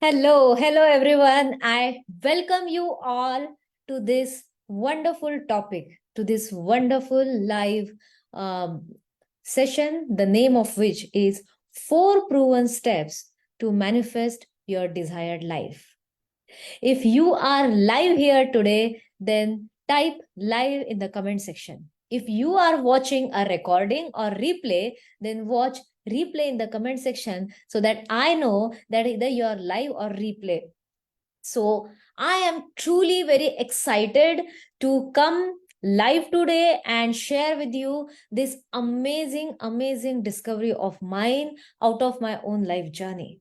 Hello everyone. I welcome you all to this wonderful topic, to this wonderful live um, session, the name of which is Four Proven Steps to Manifest Your Desired Life. If you are live here today, then type live in the comment section. If you are watching a recording or replay, then watch replay in the comment section so that I know that either you are live or replay. So I am truly very excited to come live today and share with you this amazing discovery of mine out of my own life journey.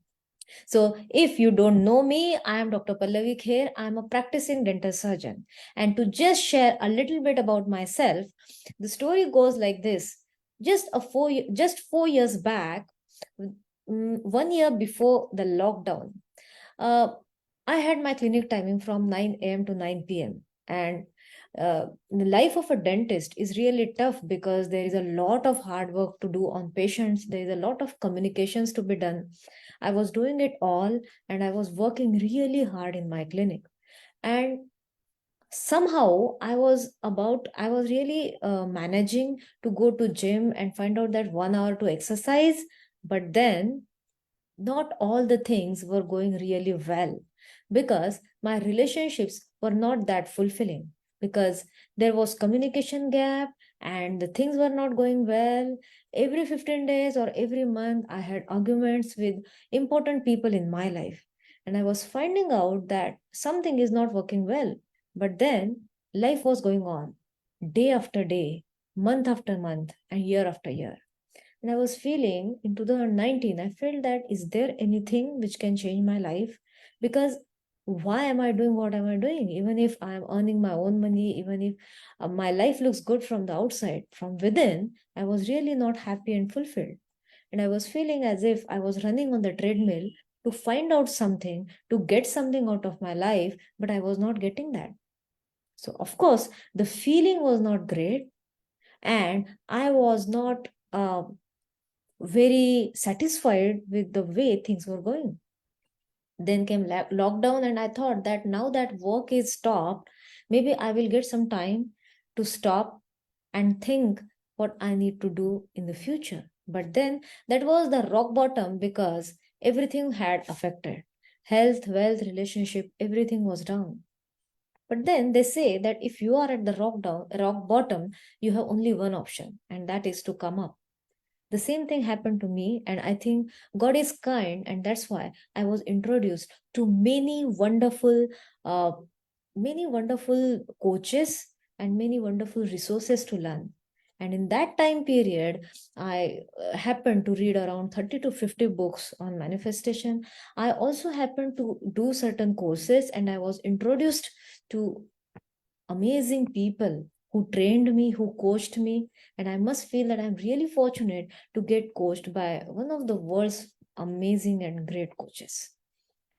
So, if you don't know me, I am Dr. Pallavi Kher. I am a practicing dental surgeon. And to just share a little bit about myself, the story goes like this. Just 4 years back, 1 year before the lockdown, uh, I had my clinic timing from 9 a.m. to 9 p.m. And the life of a dentist is really tough because there is a lot of hard work to do on patients. There is a lot of communications to be done. I was doing it all and I was working really hard in my clinic. And somehow I was really managing to go to gym and find out that 1 hour to exercise. But then not all the things were going really well because my relationships were not that fulfilling because there was communication gap and the things were not going well. Every 15 days or every month I had arguments with important people in my life, and I was finding out that something is not working well. But then life was going on, day after day, month after month, and year after year. And I was feeling in 2019, I felt that is there anything which can change my life? Because why am I doing what am I doing? Even if I am earning my own money, even if my life looks good from the outside, from within, I was really not happy and fulfilled. And I was feeling as if I was running on the treadmill to find out something, to get something out of my life, but I was not getting that. So, of course, the feeling was not great, and I was not very satisfied with the way things were going. Then came lockdown, and I thought that now that work is stopped, maybe I will get some time to stop and think what I need to do in the future. But then that was the rock bottom because everything had affected health, wealth, relationship, everything was down. But then they say that if you are at the rock bottom, you have only one option, and that is to come up. The same thing happened to me, and I think God is kind, and that's why I was introduced to uh, many wonderful coaches and many wonderful resources to learn. And in that time period, I happened to read around 30 to 50 books on manifestation. I also happened to do certain courses, and I was introduced to amazing people who trained me, who coached me. And I must feel that I'm really fortunate to get coached by one of the world's amazing and great coaches.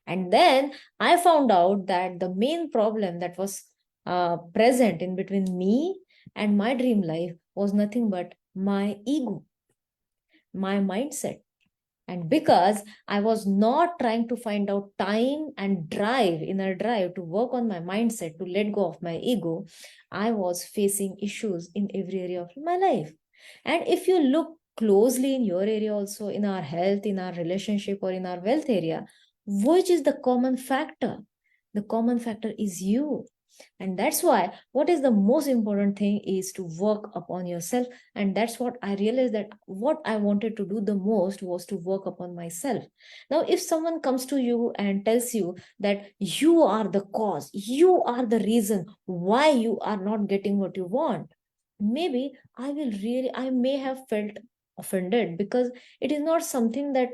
And then I found out that the main problem that was present in between me and my dream life was nothing but my ego, my mindset. And because I was not trying to find out time and inner drive to work on my mindset, to let go of my ego, I was facing issues in every area of my life. And if you look closely in your area, also in our health, in our relationship, or in our wealth area, which is the common factor? The common factor is you. And that's why what is the most important thing is to work upon yourself. And that's what I realized, that what I wanted to do the most was to work upon myself. Now if someone comes to you and tells you that you are the cause, you are the reason why you are not getting what you want, maybe I may have felt offended, because it is not something that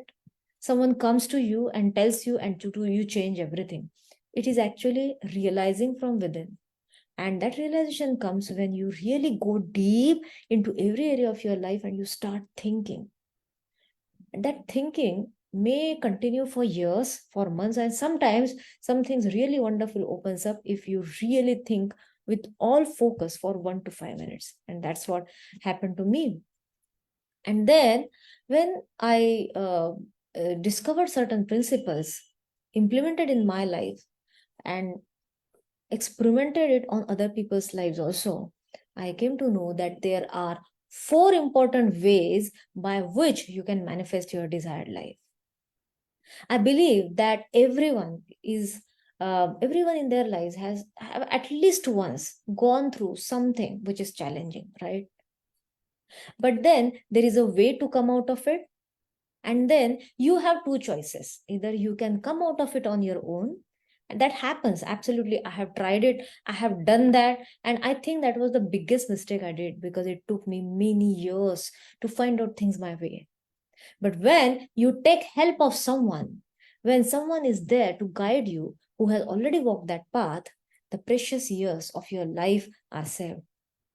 someone comes to you and tells you and to do you change everything. It is actually realizing from within. And that realization comes when you really go deep into every area of your life and you start thinking. And that thinking may continue for years, for months, and sometimes something really wonderful opens up if you really think with all focus for 1 to 5 minutes. And that's what happened to me. And then when I discovered certain principles, implemented in my life and experimented it on other people's lives also, I came to know that there are 4 important ways by which you can manifest your desired life. I believe that everyone in their lives have at least once gone through something which is challenging, right? But then there is a way to come out of it. And then you have 2 choices. Either you can come out of it on your own, and that happens. Absolutely. I have tried it. I have done that. And I think that was the biggest mistake I did, because it took me many years to find out things my way. But when you take help of someone, when someone is there to guide you, who has already walked that path, the precious years of your life are saved.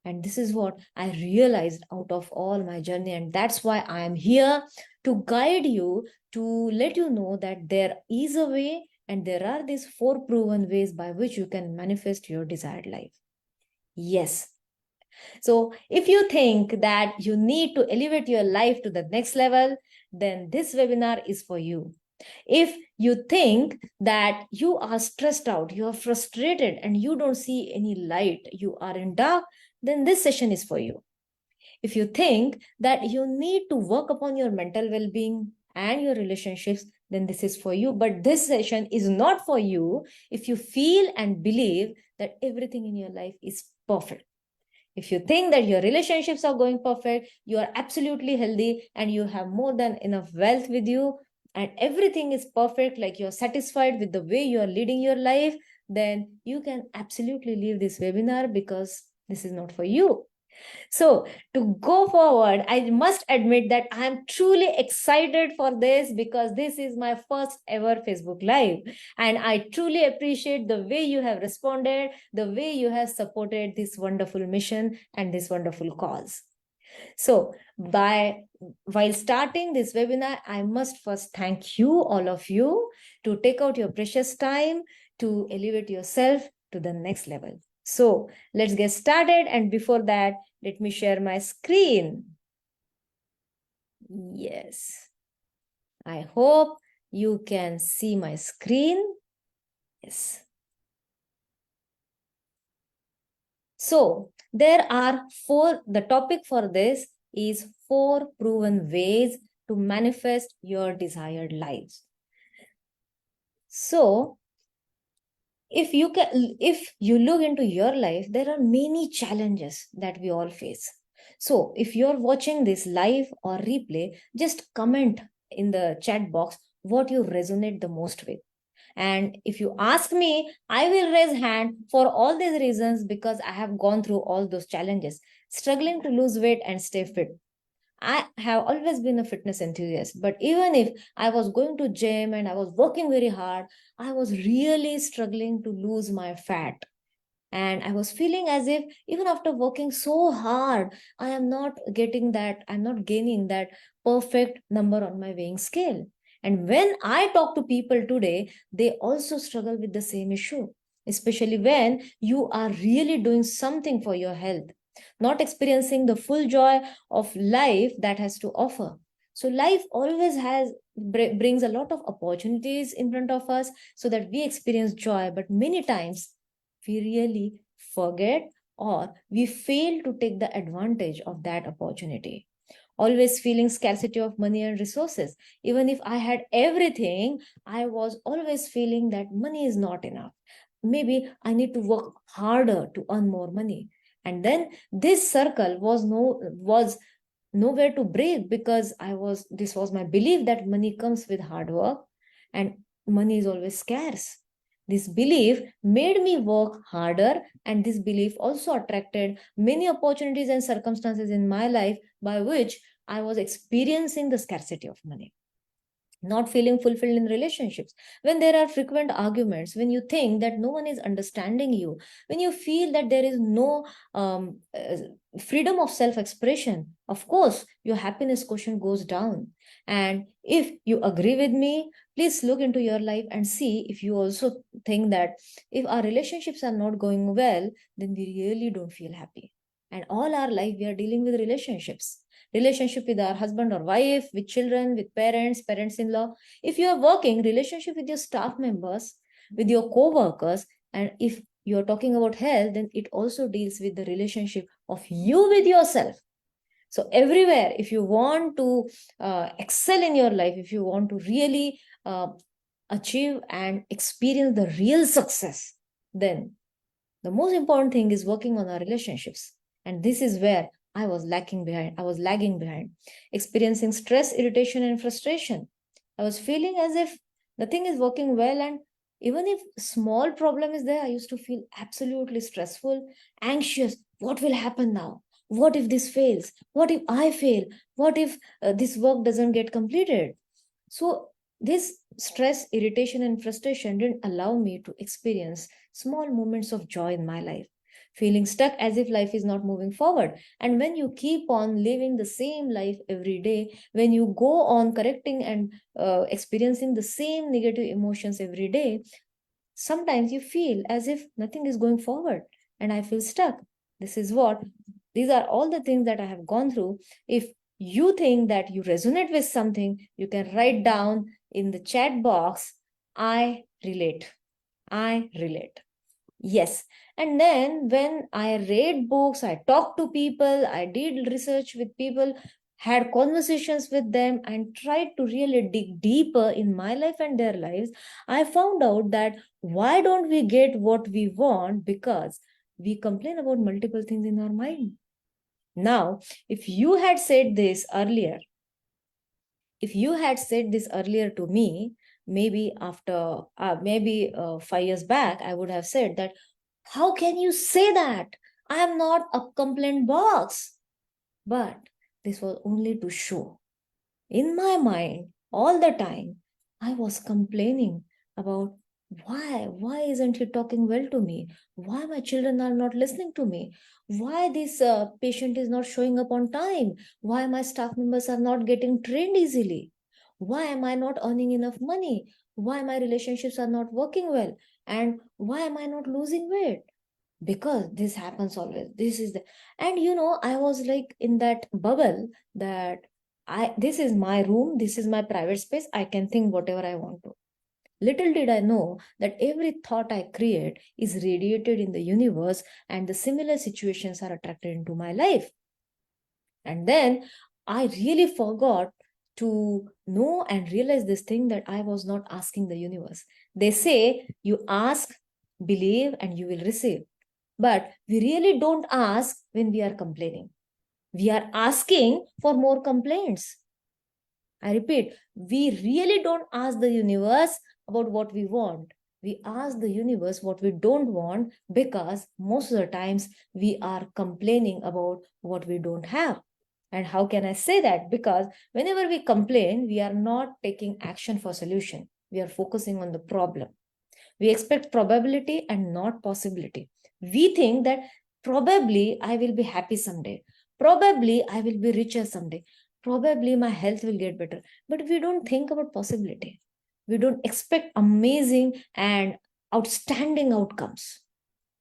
And this is what I realized out of all my journey. And that's why I am here to guide you, to let you know that there is a way, and there are these 4 proven ways by which you can manifest your desired life. Yes. So if you think that you need to elevate your life to the next level, then this webinar is for you. If you think that you are stressed out, you are frustrated, and you don't see any light, you are in dark, then this session is for you. If you think that you need to work upon your mental well-being and your relationships, then this is for you. But this session is not for you if you feel and believe that everything in your life is perfect. If you think that your relationships are going perfect, you are absolutely healthy, and you have more than enough wealth with you, and everything is perfect, like you're satisfied with the way you are leading your life, then you can absolutely leave this webinar, because this is not for you. So, to go forward, I must admit that I am truly excited for this, because this is my first ever Facebook Live. And I truly appreciate the way you have responded, the way you have supported this wonderful mission and this wonderful cause. So, while starting this webinar, I must first thank you, all of you, to take out your precious time to elevate yourself to the next level. So, let's get started. And before that, let me share my screen. Yes. I hope you can see my screen. Yes. So, the topic for this is 4 proven ways to manifest your desired lives. So, if you look into your life, there are many challenges that we all face. So if you're watching this live or replay, just comment in the chat box what you resonate the most with. And if you ask me, I will raise hand for all these reasons, because I have gone through all those challenges, struggling to lose weight and stay fit. I have always been a fitness enthusiast, but even if I was going to gym and I was working very hard, I was really struggling to lose my fat. And I was feeling as if even after working so hard, I'm not gaining that perfect number on my weighing scale. And when I talk to people today, they also struggle with the same issue, especially when you are really doing something for your health, not experiencing the full joy of life that has to offer. So life always brings a lot of opportunities in front of us so that we experience joy, but many times we really forget, or we fail to take the advantage of that opportunity. Always feeling scarcity of money and resources. Even if I had everything, I was always feeling that money is not enough. Maybe I need to work harder to earn more money. And then this circle was nowhere to break, because this was my belief that money comes with hard work, and money is always scarce. This belief made me work harder, and this belief also attracted many opportunities and circumstances in my life by which I was experiencing the scarcity of money. Not feeling fulfilled in relationships, when there are frequent arguments, when you think that no one is understanding you, when you feel that there is no freedom of self-expression, of course your happiness quotient goes down. And if you agree with me, please look into your life and see if you also think that if our relationships are not going well, then we really don't feel happy. And all our life we are dealing with relationships. relationship with our husband or wife, with children, with parents, parents-in-law. If you are working, relationship with your staff members, with your co-workers, and if you're talking about health, then it also deals with the relationship of you with yourself. So everywhere, if you want to excel in your life, if you want to really achieve and experience the real success, then the most important thing is working on our relationships. And this is where I was lacking behind. I was lagging behind, experiencing stress, irritation, and frustration. I was feeling as if nothing is working well. And even if small problem is there, I used to feel absolutely stressful, anxious. What will happen now? What if this fails? What if I fail? What if this work doesn't get completed? So this stress, irritation, and frustration didn't allow me to experience small moments of joy in my life, feeling stuck as if life is not moving forward. And when you keep on living the same life every day, when you go on correcting and experiencing the same negative emotions every day, sometimes you feel as if nothing is going forward and I feel stuck. These are all the things that I have gone through. If you think that you resonate with something, you can write down in the chat box, I relate. I relate. Yes. And then when I read books, I talked to people, I did research with people, had conversations with them, and tried to really dig deeper in my life and their lives, I found out that why don't we get what we want? Because we complain about multiple things in our mind. Now, if you had said this earlier, to me, maybe after, maybe 5 years back, I would have said that, how can you say that? I am not a complaint box. But this was only to show. In my mind, all the time, I was complaining about why isn't he talking well to me? Why my children are not listening to me? Why this patient is not showing up on time? Why my staff members are not getting trained easily? Why am I not earning enough money? Why my relationships are not working well? And why am I not losing weight? Because this happens always. This is the, and I was like in that bubble that this is my room, this is my private space, I can think whatever I want to. Little did I know that every thought I create is radiated in the universe, and the similar situations are attracted into my life. And then I really forgot to know and realize this thing, that I was not asking the universe. They say you ask, believe, and you will receive. But we really don't ask when we are complaining. We are asking for more complaints. I repeat, we really don't ask the universe about what we want. We ask the universe what we don't want, because most of the times we are complaining about what we don't have. And how can I say that? Because whenever we complain, we are not taking action for solution. We are focusing on the problem. We expect probability and not possibility. We think that probably I will be happy someday. Probably I will be richer someday. Probably my health will get better. But we don't think about possibility. We don't expect amazing and outstanding outcomes.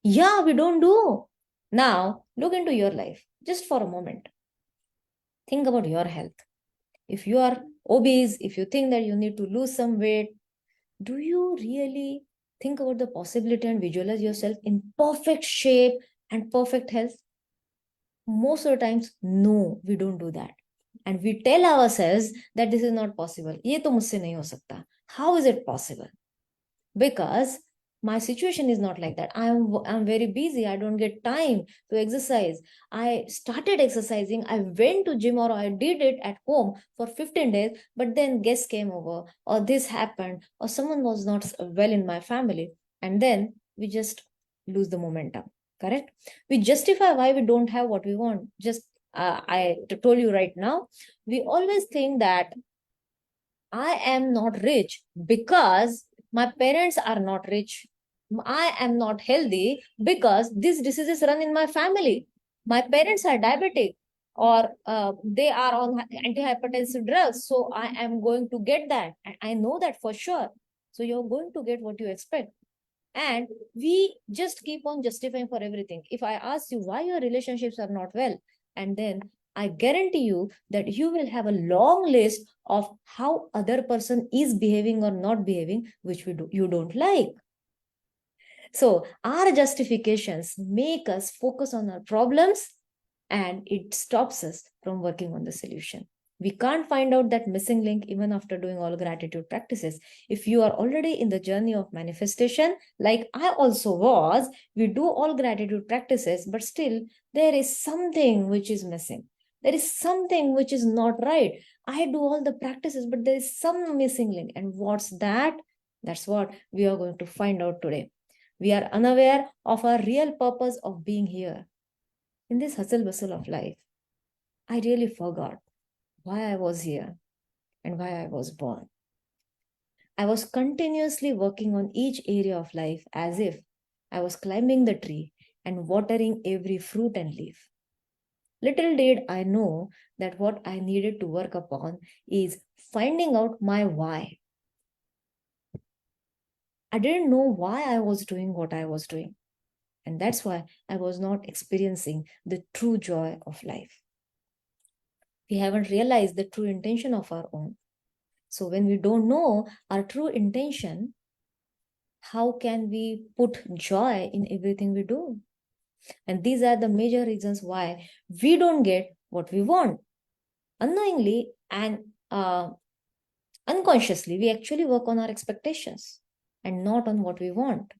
Yeah, we don't do. Now, look into your life just for a moment. Think about your health. If you are obese, if you think that you need to lose some weight, do you really think about the possibility and visualize yourself in perfect shape and perfect health? Most of the times, no, we don't do that. And we tell ourselves that this is not possible. ये तो मुझसे नहीं हो सकता. How is it possible? Because my situation is not like that. I'm very busy. I don't get time to exercise. I started exercising. I went to gym, or I did it at home for 15 days, but then guests came over, or this happened, or someone was not well in my family, and then we just lose the momentum. Correct? We justify why we don't have what we want. Just I told you right now, we always think that I am not rich because my parents are not rich. I am not healthy because these diseases run in my family. My parents are diabetic, or they are on antihypertensive drugs. So I am going to get that. And I know that for sure. So you're going to get what you expect. And we just keep on justifying for everything. If I ask you why your relationships are not well, and then I guarantee you that you will have a long list of how other person is behaving or not behaving, which you don't like. So our justifications make us focus on our problems and it stops us from working on the solution. We can't find out that missing link even after doing all gratitude practices. If you are already in the journey of manifestation, like I also was, we do all gratitude practices, but still there is something which is missing. There is something which is not right. I do all the practices, but there is some missing link. And what's that? That's what we are going to find out today. We are unaware of our real purpose of being here. In this hustle bustle of life, I really forgot why I was here and why I was born. I was continuously working on each area of life as if I was climbing the tree and watering every fruit and leaf. Little did I know that what I needed to work upon is finding out my why. I didn't know why I was doing what I was doing. And that's why I was not experiencing the true joy of life. We haven't realized the true intention of our own. So when we don't know our true intention, how can we put joy in everything we do? And these are the major reasons why we don't get what we want. Unknowingly and unconsciously, we actually work on our expectations and not on what we want.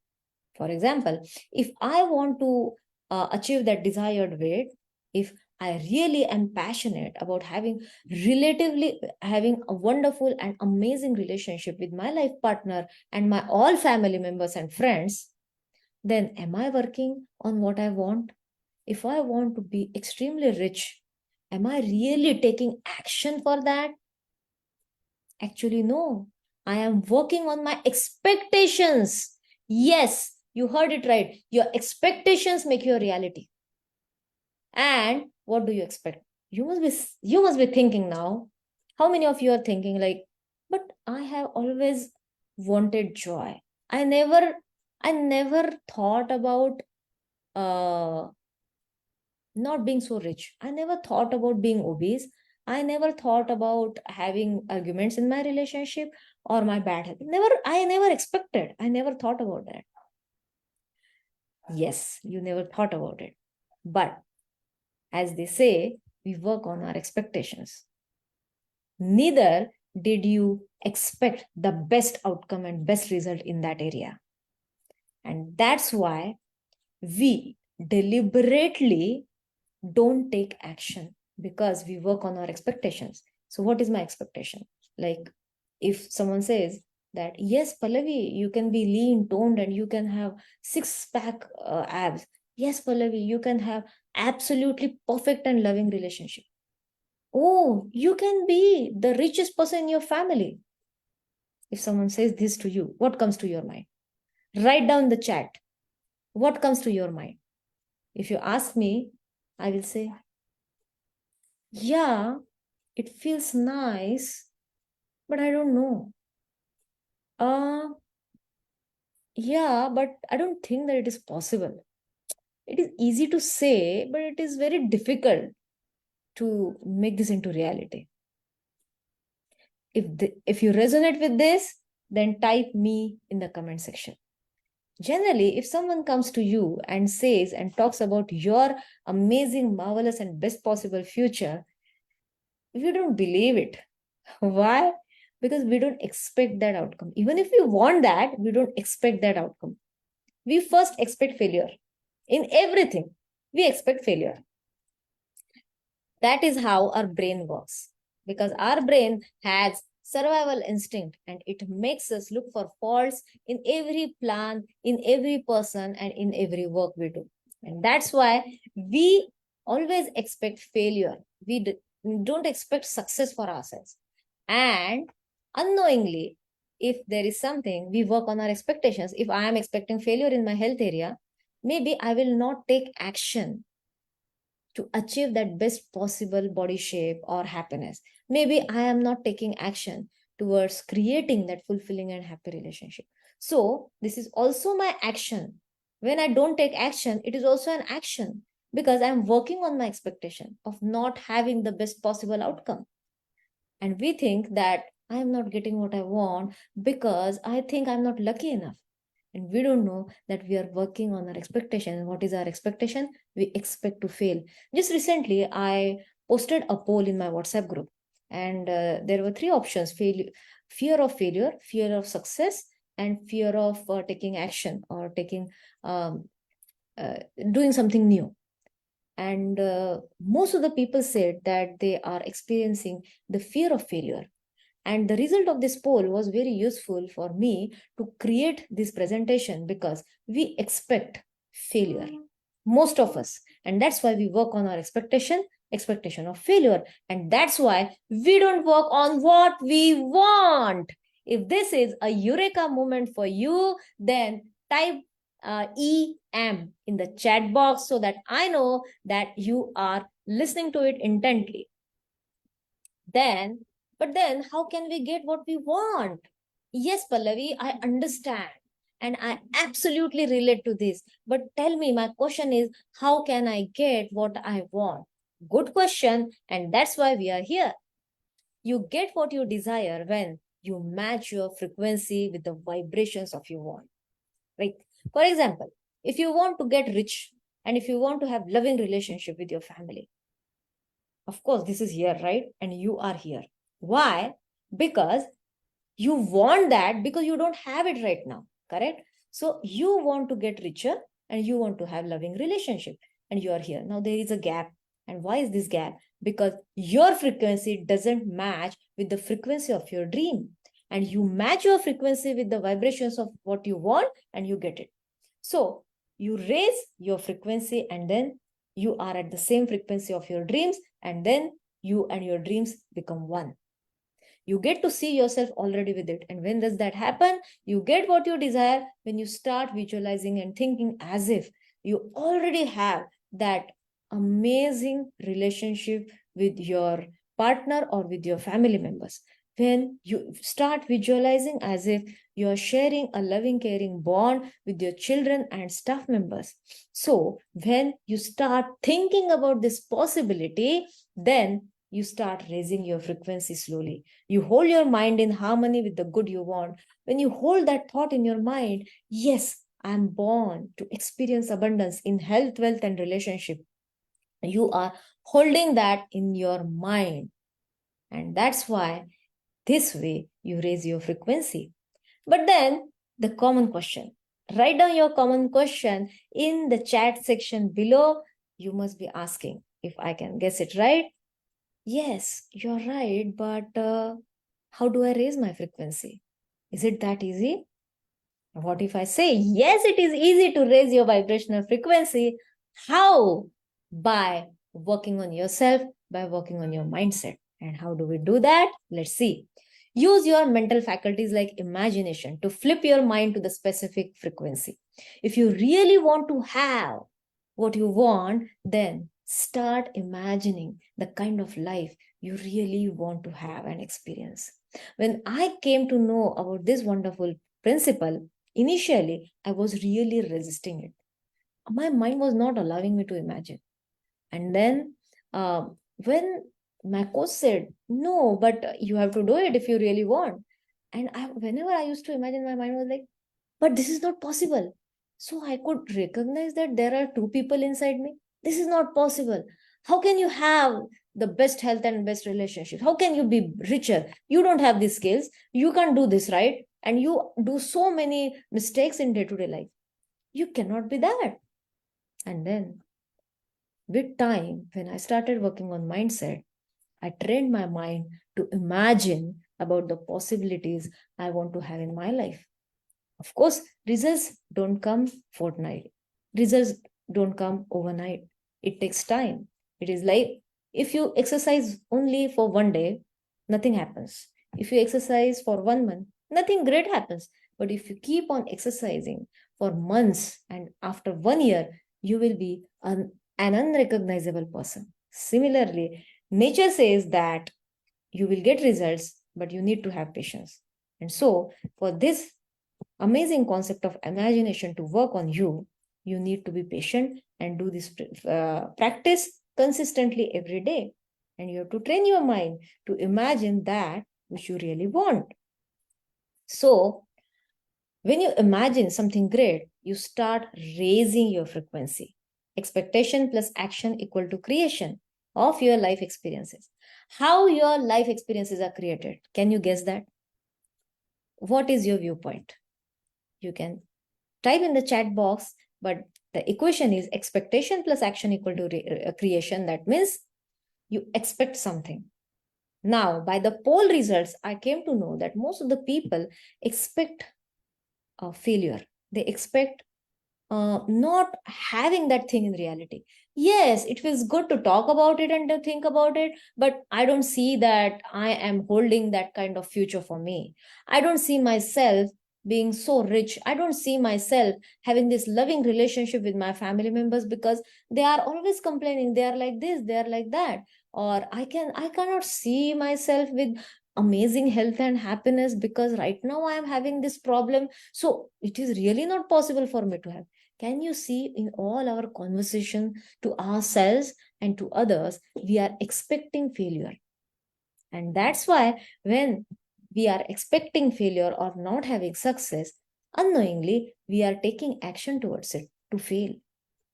For example, if I want to achieve that desired weight, if I really am passionate about having a wonderful and amazing relationship with my life partner and my all family members and friends, then am I working on what I want? If I want to be extremely rich, am I really taking action for that? Actually, no. I am working on my expectations. Yes, you heard it right. Your expectations make your reality. And what do you expect? You must be thinking now. How many of you are thinking like, but I have always wanted joy. I never thought about uh not being so rich. I never thought about being obese. I never thought about having arguments in my relationship or my bad habit. I never expected. I never thought about that. Yes, you never thought about it. But as they say, we work on our expectations. Neither did you expect the best outcome and best result in that area. And that's why we deliberately don't take action because we work on our expectations. So, what is my expectation? Like, if someone says that, yes, Pallavi, you can be lean, toned, and you can have six-pack abs. Yes, Pallavi, you can have absolutely perfect and loving relationship. Oh, you can be the richest person in your family. If someone says this to you, what comes to your mind? Write down the chat. What comes to your mind? If you ask me, I will say, yeah, it feels nice, but I don't know. Uh, yeah, but I don't think that it is possible. It is easy to say, but it is very difficult to make this into reality. If you resonate with this, then type me in the comment section. Generally, if someone comes to you and says and talks about your amazing, marvelous, and best possible future, you don't believe it. Why? Because we don't expect that outcome. Even if we want that, we don't expect that outcome. We first expect failure. In everything, we expect failure. That is how our brain works. Because our brain has survival instinct and it makes us look for faults in every plan, in every person, and in every work we do. And that's why we always expect failure. Don't expect success for ourselves. And unknowingly, if there is something, we work on our expectations. If I am expecting failure in my health area, maybe I will not take action to achieve that best possible body shape or happiness. Maybe I am not taking action towards creating that fulfilling and happy relationship. So, this is also my action. When I don't take action, it is also an action. because I'm working on my expectation of not having the best possible outcome. And we think that I am not getting what I want because I think I'm not lucky enough. And we don't know that we are working on our expectation. What is our expectation? We expect to fail. Just recently, I posted a poll in my WhatsApp group, and there were three options: fear of failure, fear of success, and fear of taking action or um, uh, doing something new. And most of the people said that they are experiencing the fear of failure. And the result of this poll was very useful for me to create this presentation, because we expect failure, most of us. And that's why we work on our expectation of failure. And that's why we don't work on what we want. If this is a eureka moment for you, then type EM in the chat box so that I know that you are listening to it intently. But then how can we get what we want? Yes, Pallavi, I understand. And I absolutely relate to this. But tell me, my question is, how can I get what I want? Good question. And that's why we are here. You get what you desire when you match your frequency with the vibrations of your want. Right? For example, if you want to get rich and if you want to have loving relationship with your family, of course, this is here, right? And you are here. Why? Because you want that because you don't have it right now, correct? So you want to get richer and you want to have loving relationship, and you are here. Now there is a gap. And why is this gap? Because your frequency doesn't match with the frequency of your dream. And you match your frequency with the vibrations of what you want and you get it. So you raise your frequency and then you are at the same frequency of your dreams, and then you and your dreams become one. You get to see yourself already with it. And when does that happen? You get what you desire when you start visualizing and thinking as if you already have that amazing relationship with your partner or with your family members. When you start visualizing as if you are sharing a loving, caring bond with your children and staff members. So, when you start thinking about this possibility, then you start raising your frequency slowly. You hold your mind in harmony with the good you want. When you hold that thought in your mind, yes, I'm born to experience abundance in health, wealth, and relationship. You are holding that in your mind. And that's why this way you raise your frequency. But then the common question, write down your common question in the chat section below. You must be asking, if I can guess it right. Yes, you're right, but how do I raise my frequency? Is it that easy? What if I say, yes, it is easy to raise your vibrational frequency? How? By working on yourself, by working on your mindset. And how do we do that? Let's see. Use your mental faculties like imagination to flip your mind to the specific frequency. If you really want to have what you want, then start imagining the kind of life you really want to have and experience. When I came to know about this wonderful principle, initially I was really resisting it. My mind was not allowing me to imagine. And then when my coach said, no, but you have to do it if you really want. And whenever I used to imagine, my mind was like, but this is not possible. So I could recognize that there are two people inside me. This is not possible. How can you have the best health and best relationship? How can you be richer? You don't have these skills. You can't do this, right? And you do so many mistakes in day-to-day life. You cannot be that. And then with time, when I started working on mindset, I trained my mind to imagine about the possibilities I want to have in my life. Of course, results don't come fortnight. Results don't come overnight. It takes time. It is like if you exercise only for one day, nothing happens. If you exercise for 1 month, nothing great happens. But if you keep on exercising for months and after 1 year, you will be an unrecognizable person. Similarly, nature says that you will get results, but you need to have patience. And so, for this amazing concept of imagination to work on you, You need to be patient and do this practice consistently every day. And you have to train your mind to imagine that which you really want. So, when you imagine something great, you start raising your frequency. Expectation plus action equal to creation of your life experiences. How your life experiences are created? Can you guess that? What is your viewpoint? You can type in the chat box, but the equation is expectation plus action equal to creation. That means you expect something. Now, by the poll results, I came to know that most of the people expect a failure. They expect not having that thing in reality. Yes, it feels good to talk about it and to think about it, but I don't see that I am holding that kind of future for me. I don't see myself being so rich. I don't see myself having this loving relationship with my family members because they are always complaining. They are like this, they are like that. Or I cannot see myself with amazing health and happiness because right now I am having this problem. So it is really not possible for me to have. Can you see in all our conversation to ourselves and to others, we are expecting failure. And that's why when we are expecting failure or not having success, unknowingly, we are taking action towards it to fail.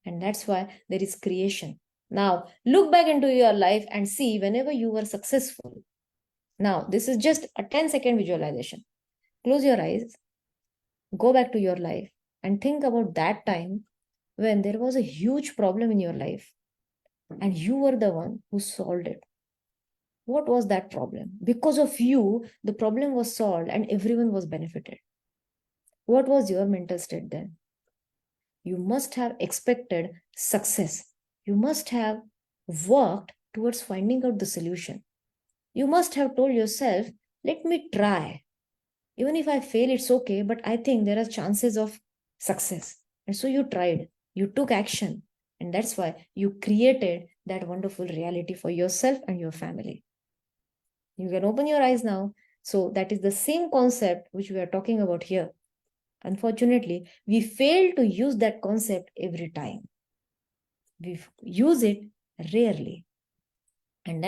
And that's why there is creation. Now, look back into your life and see whenever you were successful. Now, this is just a 10-second visualization. Close your eyes, go back to your life, and think about that time when there was a huge problem in your life and you were the one who solved it. What was that problem? Because of you, the problem was solved and everyone was benefited. What was your mental state then? You must have expected success. You must have worked towards finding out the solution. You must have told yourself, let me try. Even if I fail, it's okay, but I think there are chances of success. And so you tried, you took action, and that's why you created that wonderful reality for yourself and your family. You can open your eyes now. So that is the same concept which we are talking about here. Unfortunately, we fail to use that concept every time. We use it rarely. And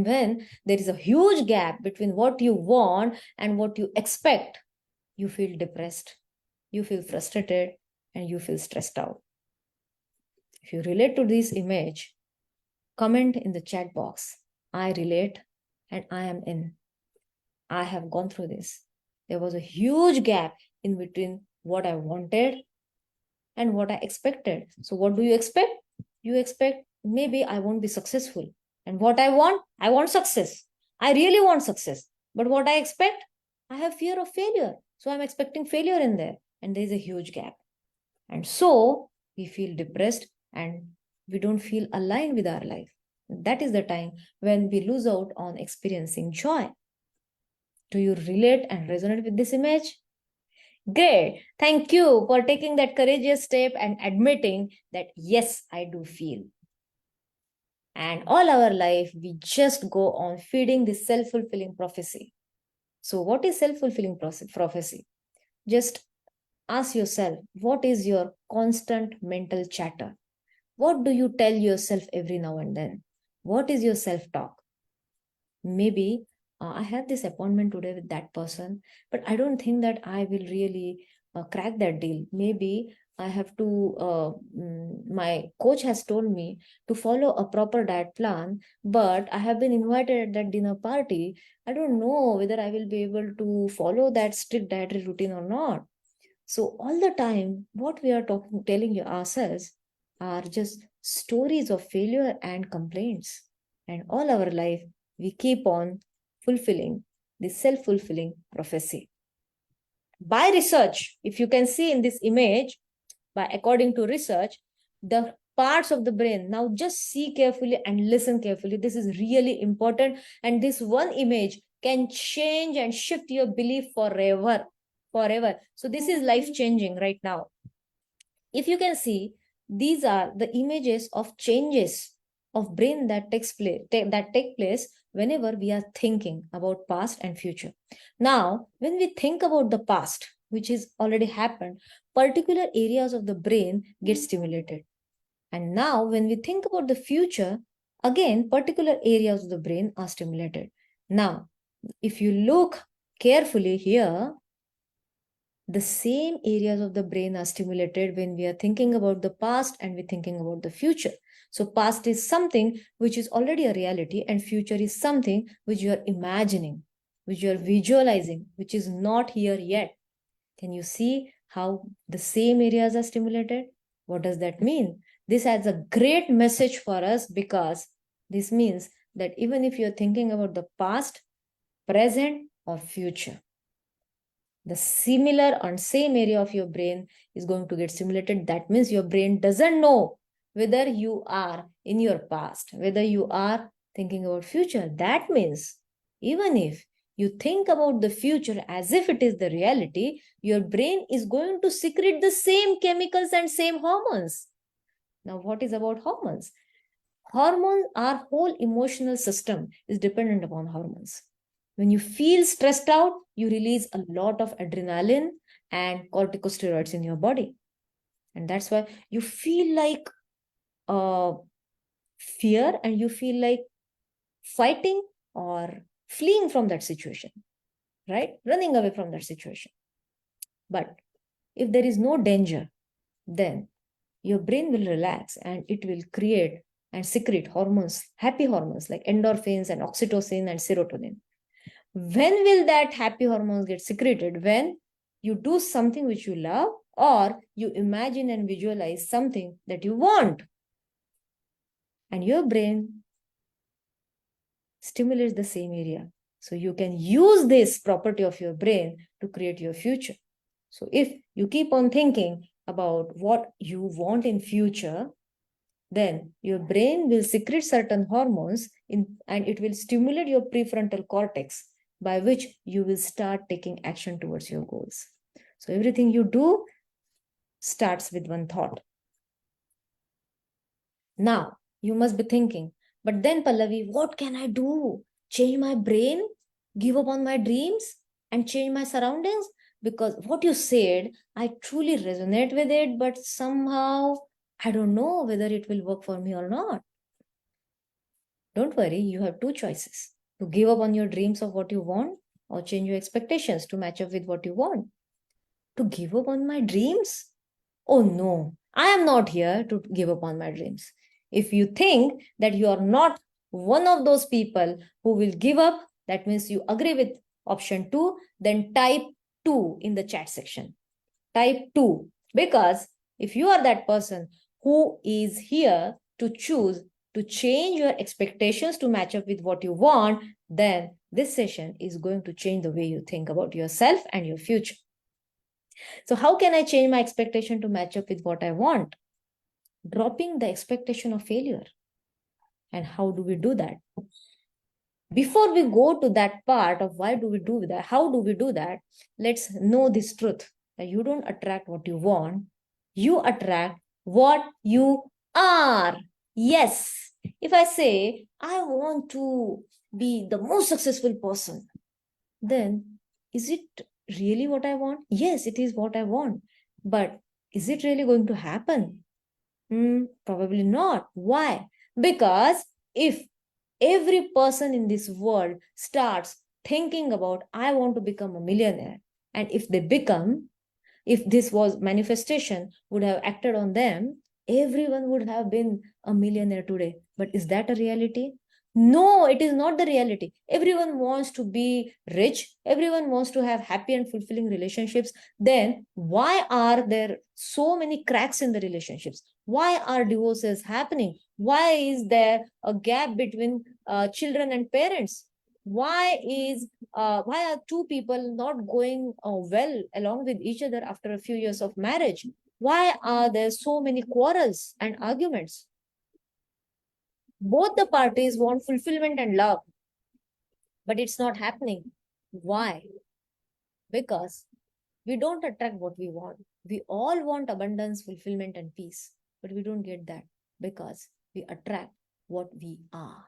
when there is a huge gap between what you want and what you expect, you feel depressed, you feel frustrated, and you feel stressed out. If you relate to this image, comment in the chat box. I relate and I am in. I have gone through this. There was a huge gap in between what I wanted and what I expected. So, what do you expect? You expect maybe I won't be successful. And what I want success. I really want success. But what I expect, I have fear of failure. So, I'm expecting failure in there. And there's a huge gap. And so, we feel depressed and we don't feel aligned with our life. That is the time when we lose out on experiencing joy. Do you relate and resonate with this image? Great. Thank you for taking that courageous step and admitting that, yes, I do feel. And all our life, we just go on feeding this self-fulfilling prophecy. So what is self-fulfilling prophecy? Just ask yourself, what is your constant mental chatter? What do you tell yourself every now and then? What is your self-talk? Maybe I have this appointment today with that person, but I don't think that I will really crack that deal. Maybe I have to, my coach has told me to follow a proper diet plan, but I have been invited at that dinner party. I don't know whether I will be able to follow that strict dietary routine or not. So all the time, what we are telling ourselves are just stories of failure and complaints. And all our life, we keep on fulfilling this self-fulfilling prophecy. By research, if you can see in this image, by according to research, the parts of the brain, now just see carefully and listen carefully. This is really important. And this one image can change and shift your belief forever. Forever. So this is life changing right now. If you can see, these are the images of changes of brain that take place whenever we are thinking about past and future. Now, when we think about the past, which is already happened, particular areas of the brain get stimulated. And now when we think about the future, again, particular areas of the brain are stimulated. Now, if you look carefully here, the same areas of the brain are stimulated when we are thinking about the past and we're thinking about the future. So past is something which is already a reality, and future is something which you are imagining, which you are visualizing, which is not here yet. Can you see how the same areas are stimulated? What does that mean? This has a great message for us, because this means that even if you're thinking about the past, present, or future, the similar and same area of your brain is going to get stimulated. That means your brain doesn't know whether you are in your past, whether you are thinking about future. That means even if you think about the future as if it is the reality, your brain is going to secrete the same chemicals and same hormones. Now, what is about hormones? Hormones, our whole emotional system is dependent upon hormones. When you feel stressed out, you release a lot of adrenaline and corticosteroids in your body. And that's why you feel like fear, and you feel like fighting or fleeing from that situation, right? Running away from that situation. But if there is no danger, then your brain will relax and it will create and secrete hormones, happy hormones like endorphins and oxytocin and serotonin. When will that happy hormones get secreted? When you do something which you love, or you imagine and visualize something that you want. And your brain stimulates the same area. So you can use this property of your brain to create your future. So if you keep on thinking about what you want in future, then your brain will secrete certain hormones and it will stimulate your prefrontal cortex, by which you will start taking action towards your goals. So everything you do starts with one thought. Now, you must be thinking, but then Pallavi, what can I do? Change my brain? Give up on my dreams? And change my surroundings? Because what you said, I truly resonate with it, but somehow I don't know whether it will work for me or not. Don't worry, you have two choices: to give up on your dreams of what you want, or change your expectations to match up with what you want. To give up on my dreams? Oh no, I am not here to give up on my dreams. If you think that you are not one of those people who will give up, that means you agree with option 2, then type 2 in the chat section. Type 2, because if you are that person who is here to choose to change your expectations to match up with what you want, then this session is going to change the way you think about yourself and your future. So how can I change my expectation to match up with what I want? Dropping the expectation of failure. And how do we do that? Before we go to that part of why do we do that, how do we do that, let's know this truth, that you don't attract what you want, you attract what you are. Yes, if I say I want to be the most successful person, then is it really what I want? Yes, it is what I want. But is it really going to happen? Probably not. Why? Because if every person in this world starts thinking about, I want to become a millionaire, and if they become, if this was manifestation would have acted on them, everyone would have been a millionaire today. But is that a reality? No, it is not the reality. Everyone wants to be rich, everyone wants to have happy and fulfilling relationships. Then why are there so many cracks in the relationships? Why are divorces happening? Why is there a gap between children and parents? Why are two people not going well along with each other after a few years of marriage? Why are there so many quarrels and arguments? Both the parties want fulfillment and love, but it's not happening. Why? Because we don't attract what we want. We all want abundance, fulfillment, and peace, but we don't get that because we attract what we are.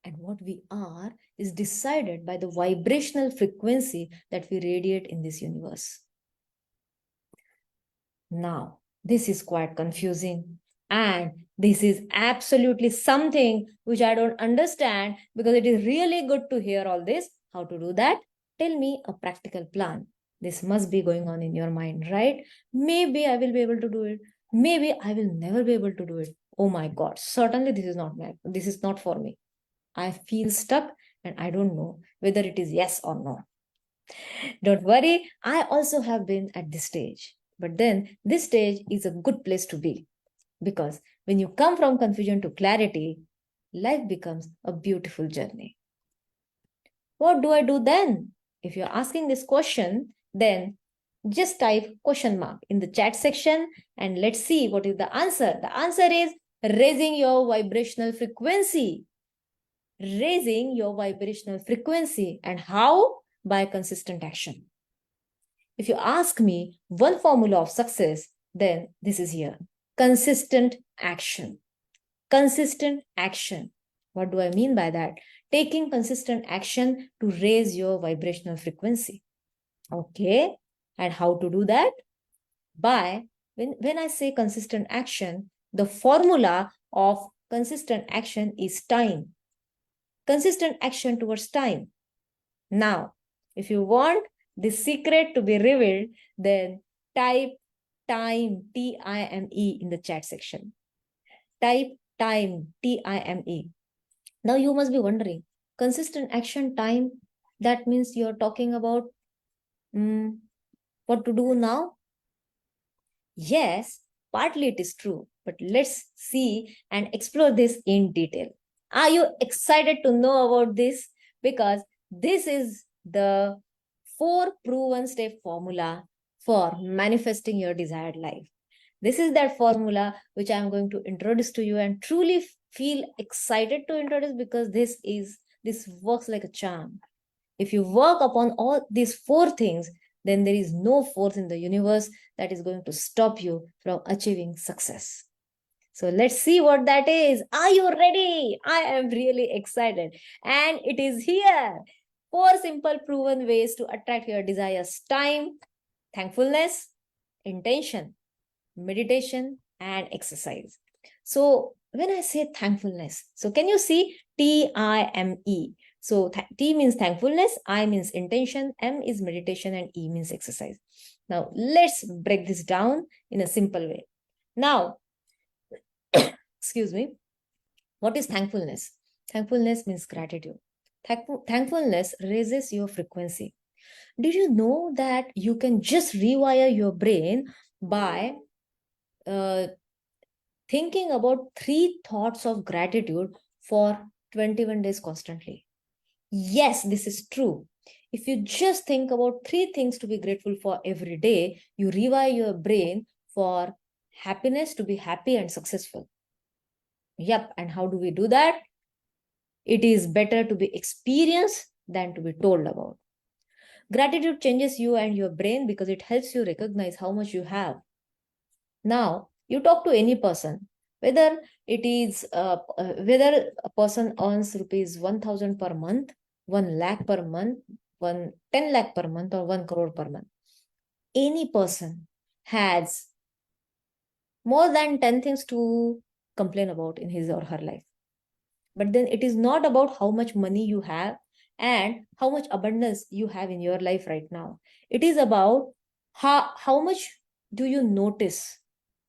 And what we are is decided by the vibrational frequency that we radiate in this universe. Now, this is quite confusing. And this is absolutely something which I don't understand, because it is really good to hear all this. How to do that? Tell me a practical plan. This must be going on in your mind, right? Maybe I will be able to do it. Maybe I will never be able to do it. Oh my God, certainly this is not for me. I feel stuck and I don't know whether it is yes or no. Don't worry, I also have been at this stage. But then this stage is a good place to be, because when you come from confusion to clarity, life becomes a beautiful journey. What do I do then? If you're asking this question, then just type question mark in the chat section and let's see what is the answer. The answer is raising your vibrational frequency. Raising your vibrational frequency. And how? By consistent action. If you ask me one formula of success, then this is here. Consistent action. Consistent action. What do I mean by that? Taking consistent action to raise your vibrational frequency. Okay. And how to do that? By, when I say consistent action, the formula of consistent action is time. Consistent action towards time. Now, if you want the secret to be revealed, then type time, T-I-M-E, in the chat section. Type time, T-I-M-E. Now you must be wondering, consistent action time, that means you're talking about what to do now? Yes, partly it is true, but let's see and explore this in detail. Are you excited to know about this? Because this is the 4 proven step formula for manifesting your desired life. This is that formula which I'm going to introduce to you, and truly feel excited to introduce, because this works like a charm. If you work upon all these 4 things, then there is no force in the universe that is going to stop you from achieving success. So let's see what that is. Are you ready? I am really excited. And it is here. 4 simple proven ways to attract your desires: time, thankfulness, intention, meditation, and exercise. So when I say thankfulness, so can you see T-I-M-E? So T means thankfulness, I means intention, M is meditation, and E means exercise. Now let's break this down in a simple way. Now, excuse me, what is thankfulness? Thankfulness means gratitude. Thankfulness raises your frequency. Did you know that you can just rewire your brain by thinking about 3 thoughts of gratitude for 21 days constantly? Yes, this is true. If you just think about 3 things to be grateful for every day, you rewire your brain for happiness, to be happy and successful. Yep. And how do we do that? It is better to be experienced than to be told about. Gratitude changes you and your brain because it helps you recognize how much you have. Now, you talk to any person, whether it is whether a person earns rupees 1,000 per month, 1 lakh per month, 10 lakh per month, or 1 crore per month. Any person has more than 10 things to complain about in his or her life. But then it is not about how much money you have and how much abundance you have in your life right now. It is about how much do you notice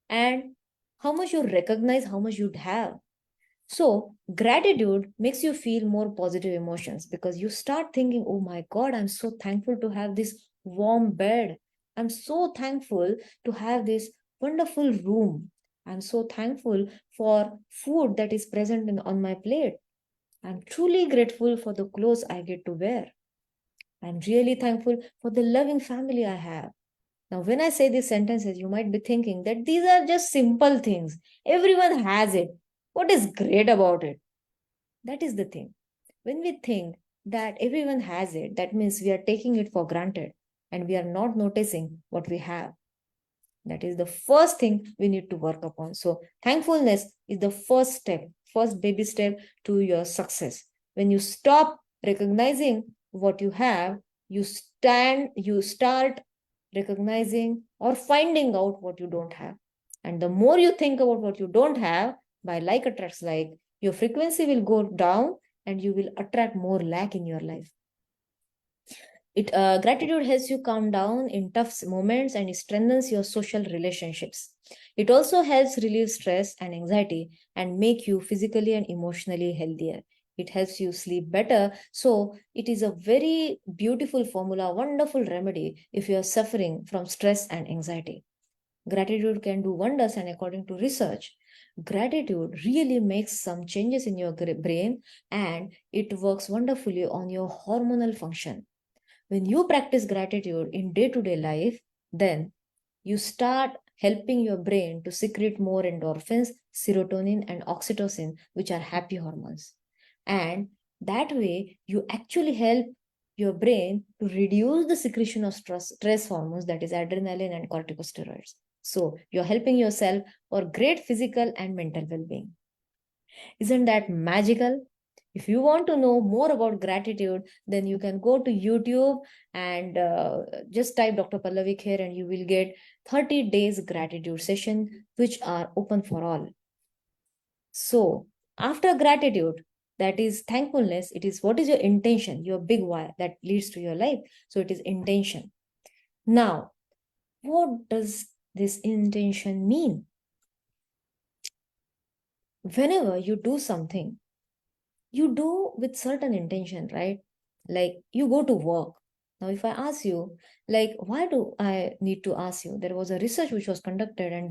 and how much you recognize how much you have. So gratitude makes you feel more positive emotions, because you start thinking, oh my God, I'm so thankful to have this warm bed. I'm so thankful to have this wonderful room. I'm so thankful for food that is present on my plate. I'm truly grateful for the clothes I get to wear. I'm really thankful for the loving family I have. Now, when I say these sentences, you might be thinking that these are just simple things. Everyone has it. What is great about it? That is the thing. When we think that everyone has it, that means we are taking it for granted and we are not noticing what we have. That is the first thing we need to work upon. So, thankfulness is the first step, first baby step to your success. When you stop recognizing what you have, you start recognizing or finding out what you don't have. And the more you think about what you don't have, by like attracts like, your frequency will go down and you will attract more lack in your life. Gratitude helps you calm down in tough moments and it strengthens your social relationships. It also helps relieve stress and anxiety and make you physically and emotionally healthier. It helps you sleep better. So it is a very beautiful formula, wonderful remedy if you are suffering from stress and anxiety. Gratitude can do wonders, and according to research, gratitude really makes some changes in your brain and it works wonderfully on your hormonal function. When you practice gratitude in day to day life, then you start helping your brain to secrete more endorphins, serotonin, and oxytocin, which are happy hormones. And that way, you actually help your brain to reduce the secretion of stress hormones, that is adrenaline and corticosteroids. So, you're helping yourself for great physical and mental well being. Isn't that magical? If you want to know more about gratitude, then you can go to YouTube and just type Dr. Pallavi Kher and you will get 30 days gratitude session, which are open for all. So after gratitude, that is thankfulness, it is what is your intention, your big why that leads to your life. So it is intention. Now, what does this intention mean? Whenever you do something, you do with certain intention, right? Like you go to work. Now, if I ask you, like, why do I need to ask you? There was a research which was conducted, and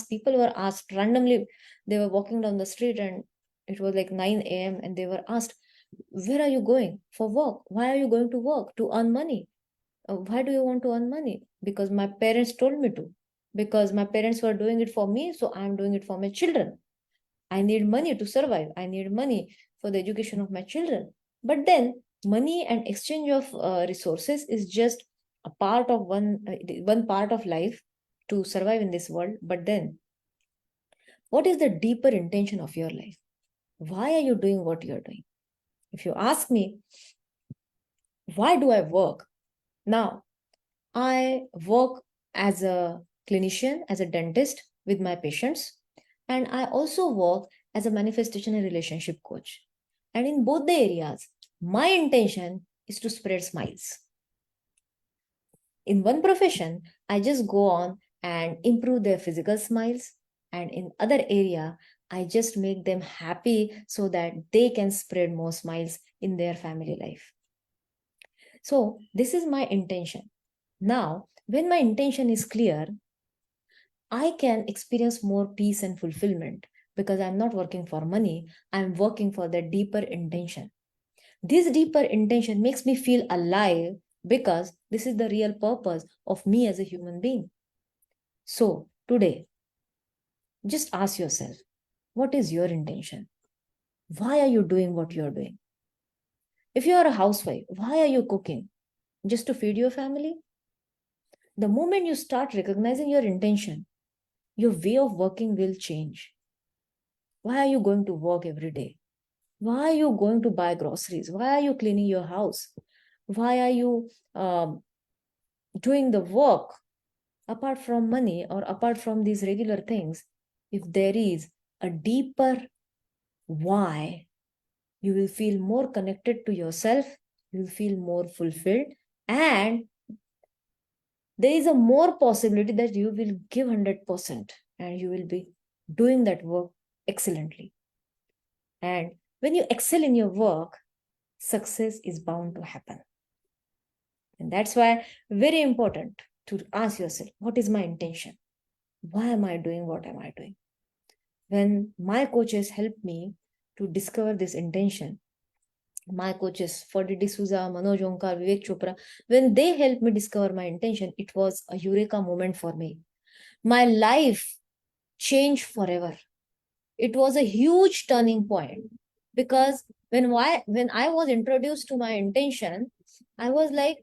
people were asked randomly, they were walking down the street, and it was like 9 a.m., and they were asked, where are you going for work? Why are you going to work? To earn money. Why do you want to earn money? Because my parents told me to. Because my parents were doing it for me, so I'm doing it for my children. I need money to survive. I need money for the education of my children. But then money and exchange of resources is just a part of one part of life to survive in this world. But then what is the deeper intention of your life? Why are you doing what you're doing? If you ask me, why do I work? Now, I work as a clinician, as a dentist with my patients, and I also work as a manifestation and relationship coach. And in both the areas, my intention is to spread smiles. In one profession, I just go on and improve their physical smiles, and in other area, I just make them happy so that they can spread more smiles in their family life. So this is my intention. Now, when my intention is clear, I can experience more peace and fulfillment because I'm not working for money, I'm working for the deeper intention. This deeper intention makes me feel alive because this is the real purpose of me as a human being. So, today, just ask yourself, what is your intention? Why are you doing what you're doing? If you are a housewife, why are you cooking? Just to feed your family? The moment you start recognizing your intention, your way of working will change. Why are you going to work every day? Why are you going to buy groceries? Why are you cleaning your house? Why are you doing the work apart from money or apart from these regular things? If there is a deeper why, you will feel more connected to yourself, you will feel more fulfilled, and there is a more possibility that you will give 100% and you will be doing that work excellently. And when you excel in your work, success is bound to happen. And that's why very important to ask yourself, what is my intention? Why am I doing what am I doing? When my coaches helped me to discover this intention, my coaches, Ferdy D'Souza, Manoj Onkar, Vivek Chopra, when they helped me discover my intention, it was a eureka moment for me. My life changed forever. It was a huge turning point because when I was introduced to my intention, I was like,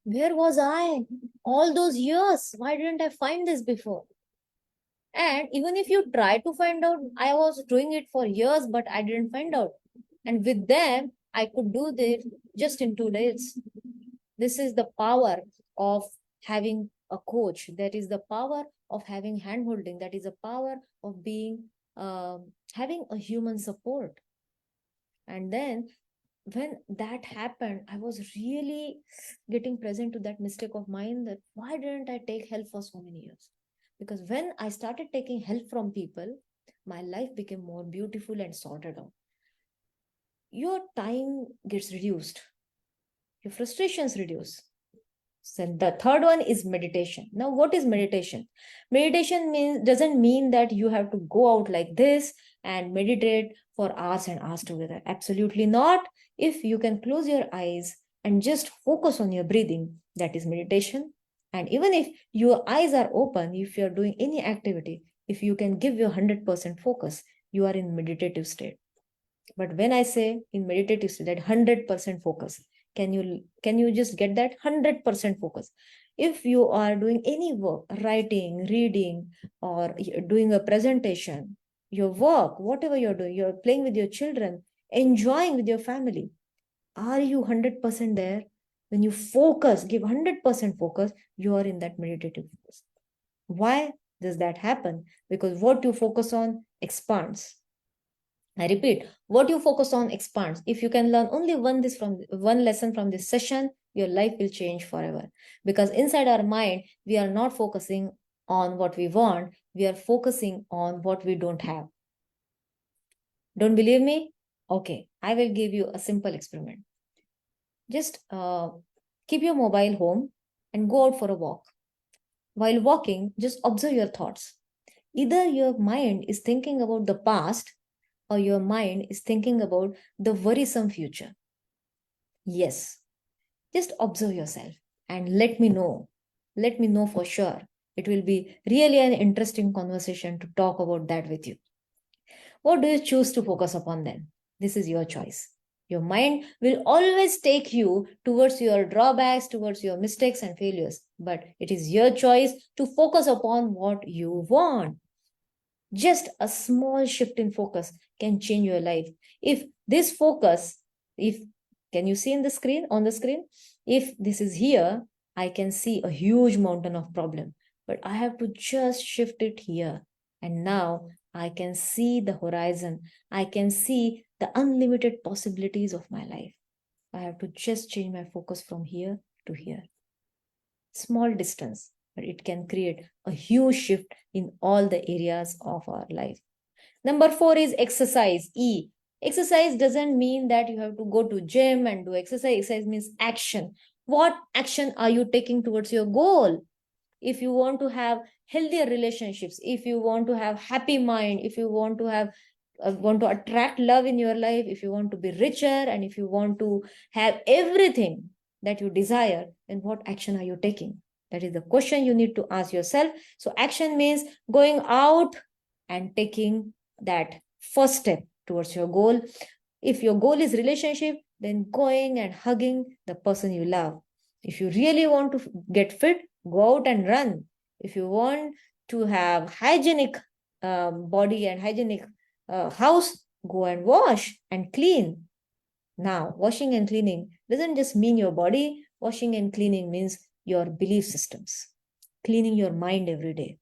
where was I all those years? Why didn't I find this before? And even if you try to find out, I was doing it for years, but I didn't find out. And with them, I could do this just in 2 days. This is the power of having a coach. That is the power of having handholding. That is the power of being having a human support. And then when that happened, I was really getting present to that mistake of mine, that why didn't I take help for so many years? Because when I started taking help from people, my life became more beautiful and sorted out. Your time gets reduced, your frustrations reduce. So the third one is meditation. Now, what is meditation? Meditation means doesn't mean that you have to go out like this and meditate for hours and hours together. Absolutely not. If you can close your eyes and just focus on your breathing, that is meditation. And even if your eyes are open, if you're doing any activity, if you can give your 100% focus, you are in meditative state. But when I say in meditative state, that 100% focus, can you just get that 100% focus? If you are doing any work, writing, reading, or doing a presentation, your work, whatever you're doing, you're playing with your children, enjoying with your family, are you 100% there? When you focus, give 100% focus, you are in that meditative focus. Why does that happen? Because what you focus on expands. I repeat, what you focus on expands. If you can learn only one lesson from this session, your life will change forever. Because inside our mind, we are not focusing on what we want, we are focusing on what we don't have. Don't believe me? Okay, I will give you a simple experiment. Just keep your mobile home and go out for a walk. While walking, just observe your thoughts. Either your mind is thinking about the past or your mind is thinking about the worrisome future. Yes, just observe yourself and let me know. Let me know for sure. It will be really an interesting conversation to talk about that with you. What do you choose to focus upon then? This is your choice. Your mind will always take you towards your drawbacks, towards your mistakes and failures, but it is your choice to focus upon what you want. Just a small shift in focus can change your life. If this focus, if can you see in the screen, on the screen, if this is here, I can see a huge mountain of problem, but I have to just shift it here. And now I can see the horizon. I can see the unlimited possibilities of my life. I have to just change my focus from here to here. Small distance, but it can create a huge shift in all the areas of our life. Number 4 is exercise. E. Exercise doesn't mean that you have to go to gym and do exercise. Exercise means action. What action are you taking towards your goal? If you want to have healthier relationships, if you want to have happy mind, if you want to have want to attract love in your life, if you want to be richer, and if you want to have everything that you desire, then what action are you taking? That is the question you need to ask yourself. So action means going out and taking that first step towards your goal. If your goal is relationship, then going and hugging the person you love. If you really want to get fit, go out and run. If you want to have hygienic body and hygienic house, go and wash and clean. Now, washing and cleaning doesn't just mean your body. Washing and cleaning means your belief systems, cleaning your mind every day.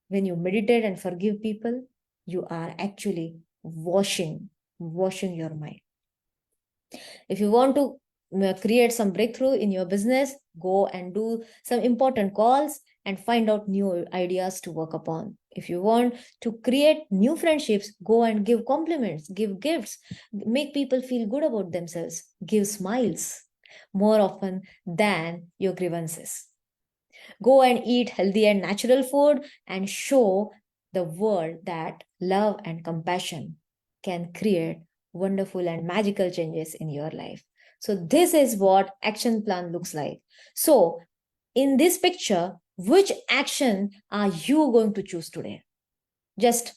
When you meditate and forgive people, you are actually washing your mind. If you want to create some breakthrough in your business, go and do some important calls and find out new ideas to work upon. If you want to create new friendships, go and give compliments, give gifts, make people feel good about themselves, give smiles more often than your grievances. Go and eat healthy and natural food and show the world that love and compassion can create wonderful and magical changes in your life. So this is what action plan looks like. So in this picture, which action are you going to choose today? Just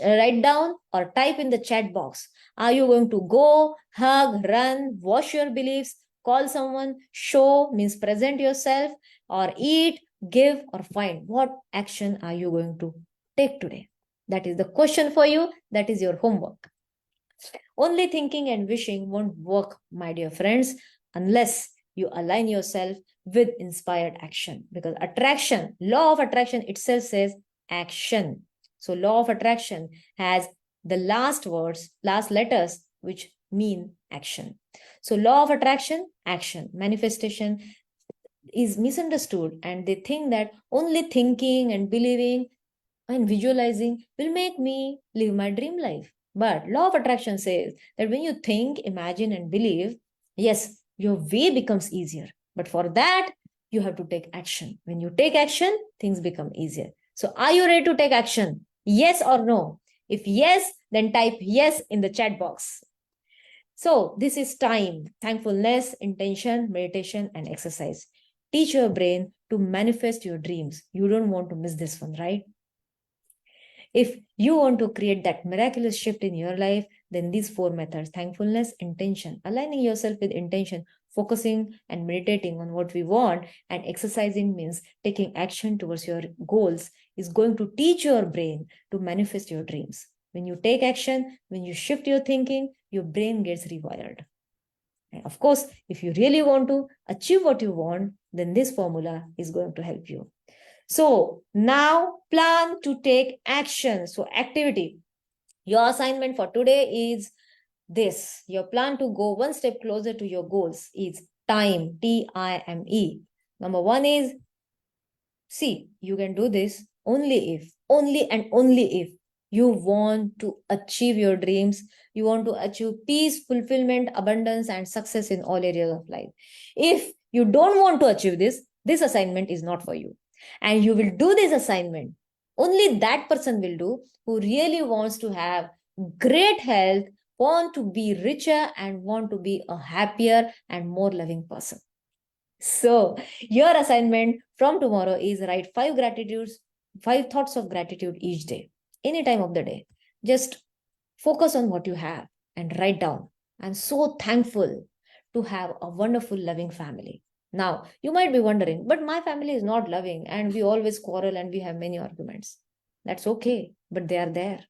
write down or type in the chat box. Are you going to go, hug, run, wash your beliefs, call someone, show means present yourself, or eat, give, or find? What action are you going to take today? That is the question for you. That is your homework. Only thinking and wishing won't work, my dear friends, unless you align yourself with inspired action. Because attraction, law of attraction itself says action. So law of attraction has the last words, last letters, which mean action. So law of attraction, action. Manifestation is misunderstood, and they think that only thinking and believing and visualizing will make me live my dream life. But law of attraction says that when you think, imagine, and believe, yes, your way becomes easier. But for that, you have to take action. When you take action, things become easier. So are you ready to take action? Yes or no? If yes, then type yes in the chat box. So this is time, thankfulness, intention, meditation, and exercise. Teach your brain to manifest your dreams. You don't want to miss this one, right? If you want to create that miraculous shift in your life, then these four methods, thankfulness, intention, aligning yourself with intention, focusing and meditating on what we want, and exercising means taking action towards your goals, is going to teach your brain to manifest your dreams. When you take action, when you shift your thinking, your brain gets rewired. And of course, if you really want to achieve what you want, then this formula is going to help you. So now plan to take action. So activity. Your assignment for today is this. Your plan to go one step closer to your goals is time, Time. Number one is, see, you can do this only and only if you want to achieve your dreams, you want to achieve peace, fulfillment, abundance, and success in all areas of life. If you don't want to achieve this assignment is not for you. And you will do this assignment. Only that person will do who really wants to have great health, want to be richer, and want to be a happier and more loving person. So, your assignment from tomorrow is write 5 thoughts of gratitude each day, any time of the day. Just focus on what you have and write down. I'm so thankful to have a wonderful, loving family. Now, you might be wondering, but my family is not loving and we always quarrel and we have many arguments. That's okay, but they are there.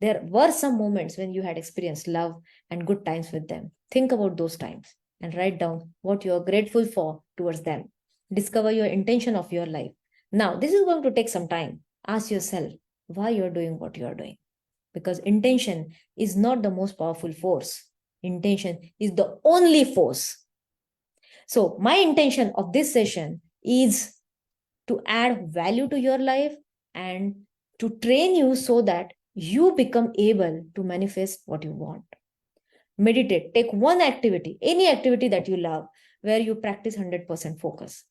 There were some moments when you had experienced love and good times with them. Think about those times and write down what you are grateful for towards them. Discover your intention of your life. Now, this is going to take some time. Ask yourself why you're doing what you're doing. Because intention is not the most powerful force, intention is the only force. So, my intention of this session is to add value to your life and to train you so that you become able to manifest what you want. Meditate. Take one activity, any activity that you love, where you practice 100% focus.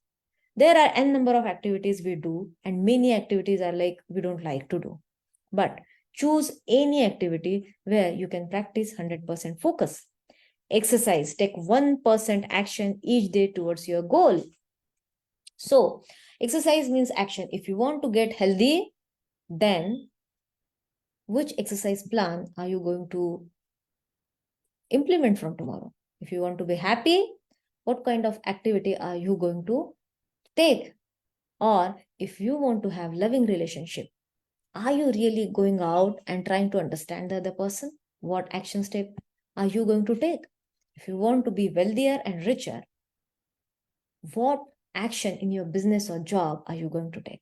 There are n number of activities we do, and many activities are like we don't like to do. But choose any activity where you can practice 100% focus. Exercise. Take 1% action each day towards your goal. So, exercise means action. If you want to get healthy, then which exercise plan are you going to implement from tomorrow? If you want to be happy, what kind of activity are you going to take? Or if you want to have loving relationship, are you really going out and trying to understand the other person? What action step are you going to take? If you want to be wealthier and richer, what action in your business or job are you going to take?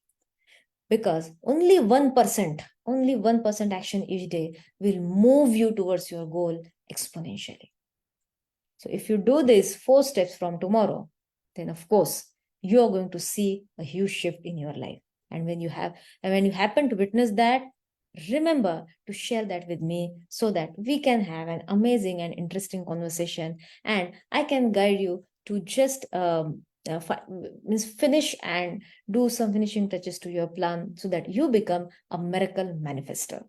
Because only 1% action each day will move you towards your goal exponentially. So if you do these 4 steps from tomorrow, then of course you are going to see a huge shift in your life. And when you happen to witness that, remember to share that with me so that we can have an amazing and interesting conversation, and I can guide you to just finish and do some finishing touches to your plan so that you become a miracle manifester.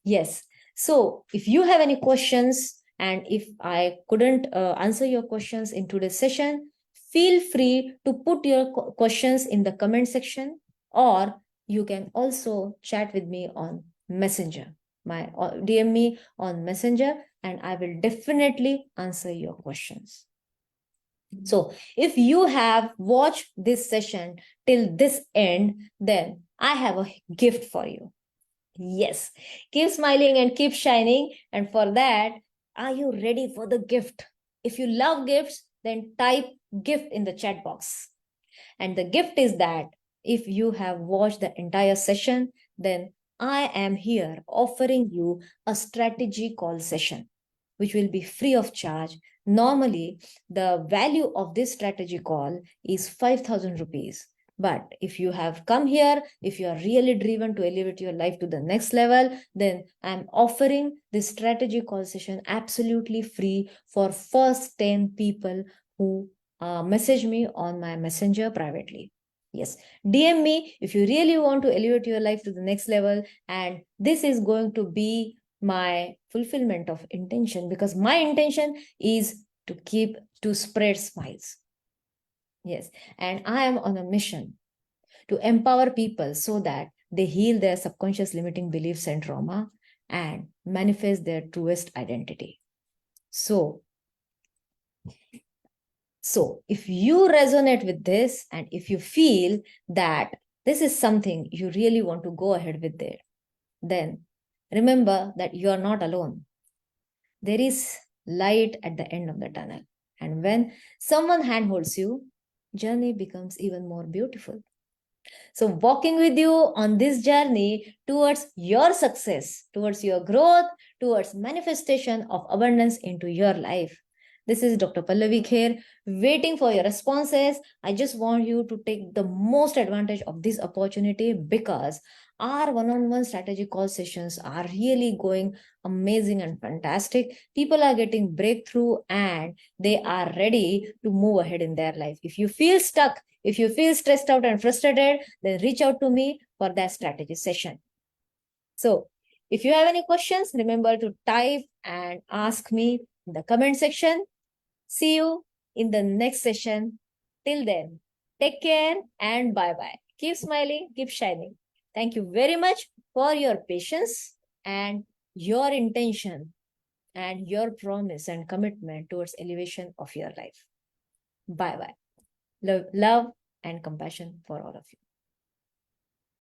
Yes. So if you have any questions, and if I couldn't answer your questions in today's session, feel free to put your questions in the comment section, or you can also chat with me on Messenger. DM me on Messenger, and I will definitely answer your questions. So if you have watched this session till this end, then I have a gift for you. Yes, keep smiling and keep shining. And for that, are you ready for the gift? If you love gifts, then type gift in the chat box. And the gift is that if you have watched the entire session, then I am here offering you a strategy call session, which will be free of charge. Normally, the value of this strategy call is 5,000 rupees. But if you have come here, if you are really driven to elevate your life to the next level, then I'm offering this strategy call session absolutely free for first 10 people who message me on my messenger privately. Yes, DM me if you really want to elevate your life to the next level. And this is going to be my fulfillment of intention, because my intention is to spread smiles. Yes, and I am on a mission to empower people so that they heal their subconscious limiting beliefs and trauma and manifest their truest identity. So if you resonate with this, and if you feel that this is something you really want to go ahead with it, then remember that you are not alone. There is light at the end of the tunnel. And when someone handholds you, journey becomes even more beautiful. So walking with you on this journey towards your success, towards your growth, towards manifestation of abundance into your life. This is Dr. Pallavi Kher, waiting for your responses. I just want you to take the most advantage of this opportunity, because our one-on-one strategy call sessions are really going amazing and fantastic. People are getting breakthrough and they are ready to move ahead in their life. If you feel stuck, if you feel stressed out and frustrated, then reach out to me for that strategy session. So if you have any questions, remember to type and ask me in the comment section. See you in the next session. Till then, take care and bye-bye. Keep smiling, keep shining. Thank you very much for your patience and your intention and your promise and commitment towards elevation of your life. Bye-bye. Love and compassion for all of you.